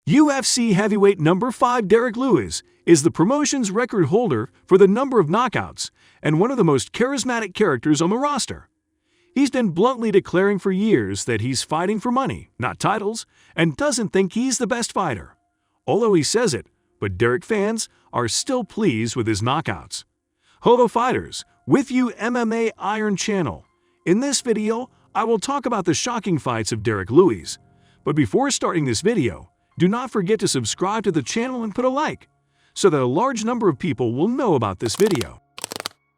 UFC heavyweight number 5 Derrick Lewis is the promotion's record holder for the number of knockouts and one of the most charismatic characters on the roster. He's been bluntly declaring for years that he's fighting for money, not titles, and doesn't think he's the best fighter. Although he says it, but Derrick fans are still pleased with his knockouts. Hello fighters, with you MMA Iron Channel. In this video, I will talk about the shocking fights of Derrick Lewis. But before starting this video, do not forget to subscribe to the channel and put a like, so that a large number of people will know about this video.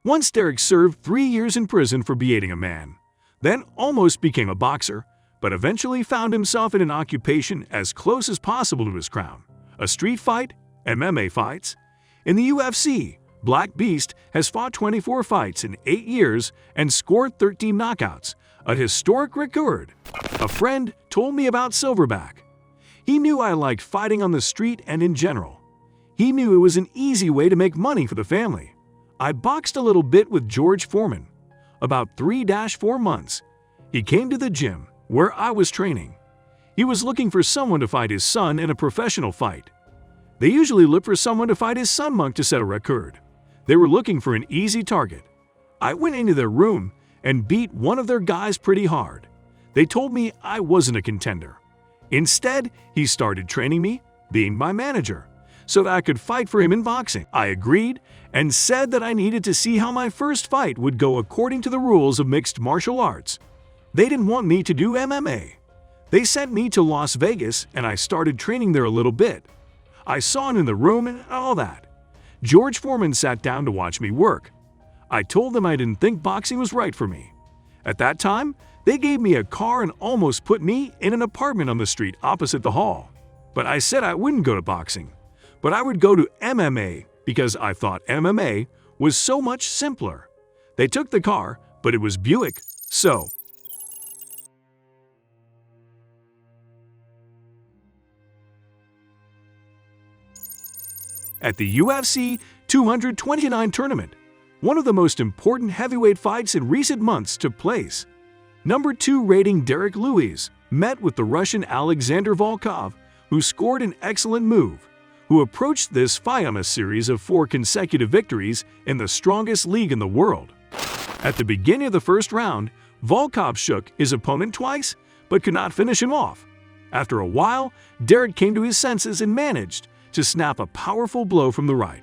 Once Derrick served 3 years in prison for beating a man, then almost became a boxer, but eventually found himself in an occupation as close as possible to his crown, a street fight, MMA fights. In the UFC, Black Beast has fought 24 fights in 8 years and scored 13 knockouts, a historic record. A friend told me about Silverback. He knew I liked fighting on the street and in general. He knew it was an easy way to make money for the family. I boxed a little bit with George Foreman. About 3-4 months, he came to the gym where I was training. He was looking for someone to fight his son in a professional fight. They usually look for someone to fight his son Monk to set a record. They were looking for an easy target. I went into their room and beat one of their guys pretty hard. They told me I wasn't a contender. Instead, he started training me, being my manager, so that I could fight for him in boxing. I agreed and said that I needed to see how my first fight would go according to the rules of mixed martial arts. They didn't want me to do MMA. They sent me to Las Vegas and I started training there a little bit. I saw him in the room and all that. George Foreman sat down to watch me work. I told them I didn't think boxing was right for me. At that time, they gave me a car and almost put me in an apartment on the street opposite the hall. But I said I wouldn't go to boxing, but I would go to MMA because I thought MMA was so much simpler. They took the car, but it was Buick, so. At the UFC 229 tournament, one of the most important heavyweight fights in recent months took place. Number 2 rating Derrick Lewis met with the Russian Alexander Volkov, who scored an excellent move, who approached this fight on a series of 4 consecutive victories in the strongest league in the world. At the beginning of the first round, Volkov shook his opponent twice, but could not finish him off. After a while, Derrick came to his senses and managed to snap a powerful blow from the right.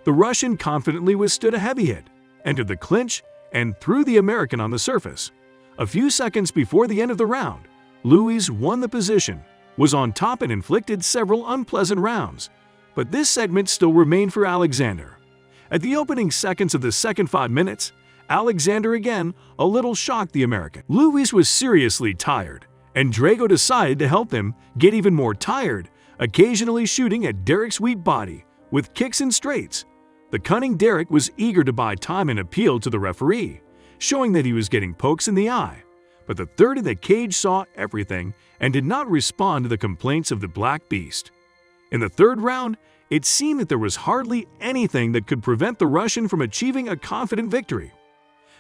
The Russian confidently withstood a heavy hit, entered the clinch, and threw the American on the surface. A few seconds before the end of the round, Lewis won the position, was on top and inflicted several unpleasant rounds, but this segment still remained for Alexander. At the opening seconds of the second 5 minutes, Alexander again a little shocked the American. Lewis was seriously tired, and Drago decided to help him get even more tired, occasionally shooting at Derrick's weak body with kicks and straights. The cunning Derrick was eager to buy time and appealed to the referee, showing that he was getting pokes in the eye. But the third in the cage saw everything and did not respond to the complaints of the Black Beast. In the third round, it seemed that there was hardly anything that could prevent the Russian from achieving a confident victory.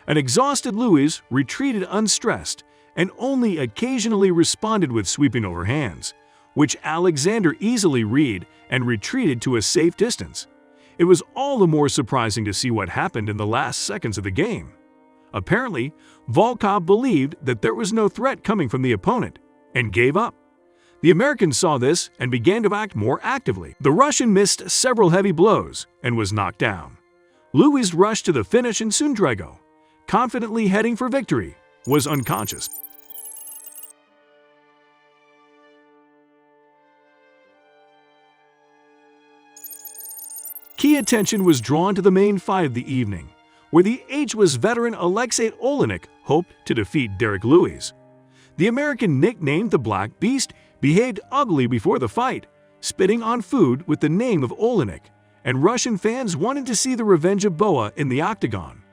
An exhausted Lewis retreated unstressed and only occasionally responded with sweeping overhands, which Alexander easily read and retreated to a safe distance. It was all the more surprising to see what happened in the last seconds of the game. Apparently, Volkov believed that there was no threat coming from the opponent and gave up. The American saw this and began to act more actively. The Russian missed several heavy blows and was knocked down. Lewis rushed to the finish and soon Drago, confidently heading for victory, was unconscious. Key attention was drawn to the main fight of the evening, where the ageless veteran Alexey Oleynik hoped to defeat Derrick Lewis. The American, nicknamed the Black Beast, behaved ugly before the fight, spitting on food with the name of Oleynik, and Russian fans wanted to see the revenge of Boa in the octagon.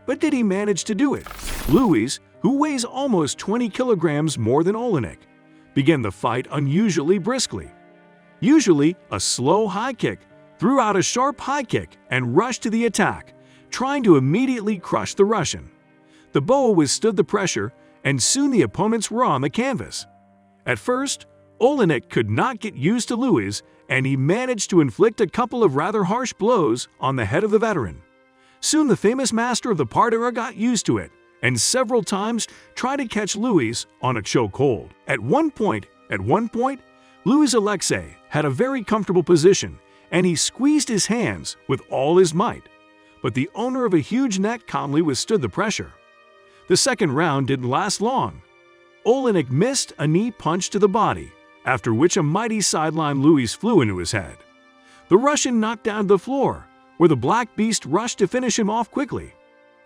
But did he manage to do it? Lewis, who weighs almost 20 kilograms more than Oleynik, began the fight unusually briskly. Usually a slow high kick, threw out a sharp high kick and rushed to the attack, trying to immediately crush the Russian. The Boa withstood the pressure, and soon the opponents were on the canvas. At first, Oleynik could not get used to Lewis, and he managed to inflict a couple of rather harsh blows on the head of the veteran. Soon the famous master of the part era got used to it, and several times tried to catch Lewis on a chokehold. At one point, Lewis Alexey had a very comfortable position, and he squeezed his hands with all his might. But the owner of a huge neck calmly withstood the pressure. The second round didn't last long. Oleynik missed a knee punch to the body, after which a mighty sideline Lewis flew into his head. The Russian knocked down to the floor, where the Black Beast rushed to finish him off quickly.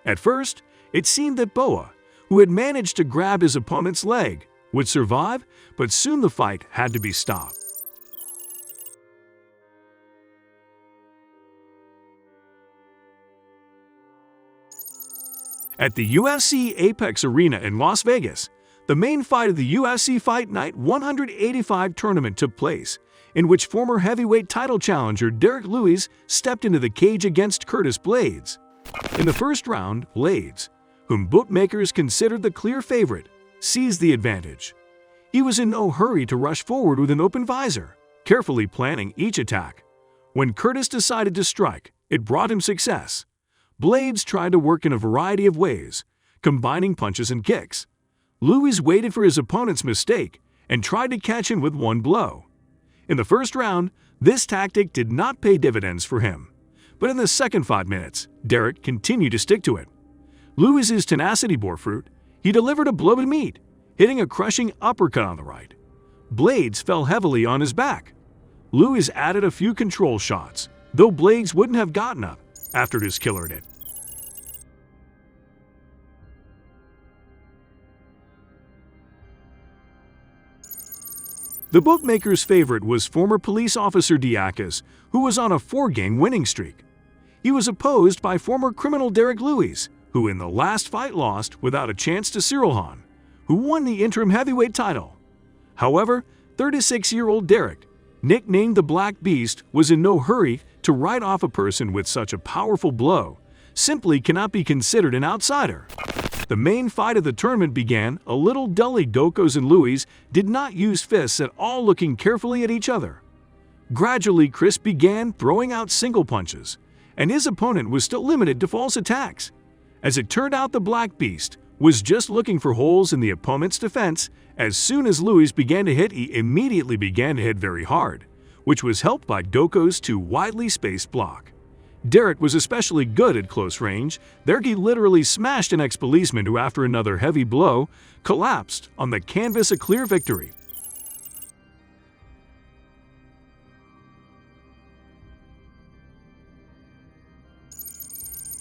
At first, it seemed that Boa, who had managed to grab his opponent's leg, would survive, but soon the fight had to be stopped. At the UFC Apex Arena in Las Vegas, the main fight of the UFC Fight Night 185 tournament took place, in which former heavyweight title challenger Derrick Lewis stepped into the cage against Curtis Blaydes. In the first round, Blaydes, whom bookmakers considered the clear favorite, seized the advantage. He was in no hurry to rush forward with an open visor, carefully planning each attack. When Curtis decided to strike, it brought him success. Blaydes tried to work in a variety of ways, combining punches and kicks. Lewis waited for his opponent's mistake and tried to catch him with one blow. In the first round, this tactic did not pay dividends for him. But in the second 5 minutes, Derrick continued to stick to it. Lewis's tenacity bore fruit. He delivered a blow to meat, hitting a crushing uppercut on the right. Blaydes fell heavily on his back. Lewis added a few control shots, though Blaydes wouldn't have gotten up after his killer hit. The bookmaker's favorite was former police officer Daukaus, who was on a 4-game winning streak. He was opposed by former criminal Derrick Lewis, who in the last fight lost without a chance to Cyril Hahn, who won the interim heavyweight title. However, 36-year-old Derrick, nicknamed the Black Beast, was in no hurry to write off a person with such a powerful blow, simply cannot be considered an outsider. The main fight of the tournament began a little dully. Daukaus and Lewis did not use fists at all, looking carefully at each other. Gradually, Chris began throwing out single punches, and his opponent was still limited to false attacks. As it turned out, the Black Beast was just looking for holes in the opponent's defense. As soon as Lewis began to hit, he immediately began to hit very hard, which was helped by Daukaus' two widely spaced block. Derrick was especially good at close range. There he literally smashed an ex-policeman who, after another heavy blow, collapsed on the canvas, a clear victory.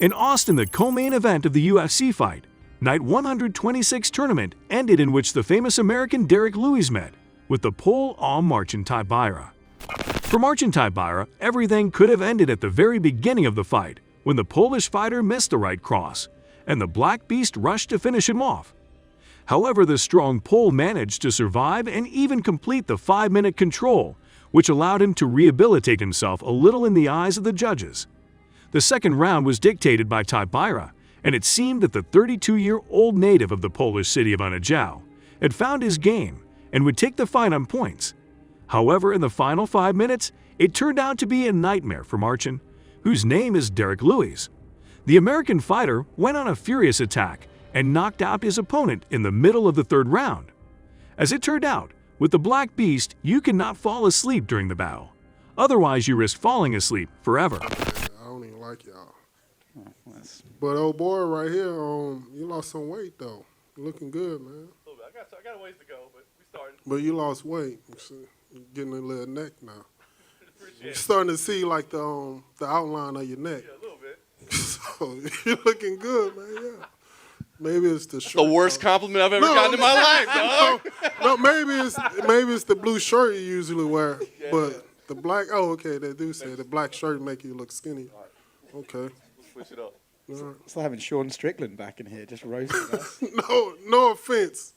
In Austin, the co-main event of the UFC Fight Night 126 tournament ended, in which the famous American Derrick Lewis met with the Pole Marcin Tybura. For Marcin Tybura, everything could have ended at the very beginning of the fight, when the Polish fighter missed the right cross, and the Black Beast rushed to finish him off. However, the strong Pole managed to survive and even complete the 5-minute control, which allowed him to rehabilitate himself a little in the eyes of the judges. The second round was dictated by Tybura, and it seemed that the 32-year-old native of the Polish city of Unajau had found his game and would take the fight on points. However, in the final 5 minutes, it turned out to be a nightmare for Marcin, whose name is Derrick Lewis. The American fighter went on a furious attack and knocked out his opponent in the middle of the third round. As it turned out, with the Black Beast, you cannot fall asleep during the battle. Otherwise, you risk falling asleep forever. I don't even like y'all. But old boy right here, you lost some weight though. You're looking good, man. A little bit. I got a ways to go, but we started. But you lost weight. You're getting a little neck now. Appreciate You're it. starting to see like the outline of your neck. Yeah, a little bit. So you're looking good, man. Yeah. Maybe it's the shirt. The worst compliment I've ever gotten in my life, dog. No, maybe it's the blue shirt you usually wear, but the black. Oh, okay. They do say the black shirt make you look skinny. Okay. Let's switch it up. It's like having Sean Strickland back in here, just roasting us. No offense.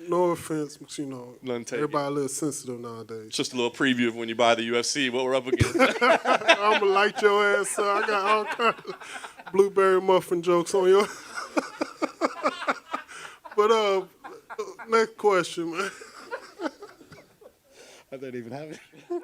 No offense, but None taken. everybody a little sensitive nowadays. Just a little preview of when you buy the UFC, what we're up against. I'm gonna light your ass up. I got all kinds of blueberry muffin jokes on your. But next question, man. I don't even have it.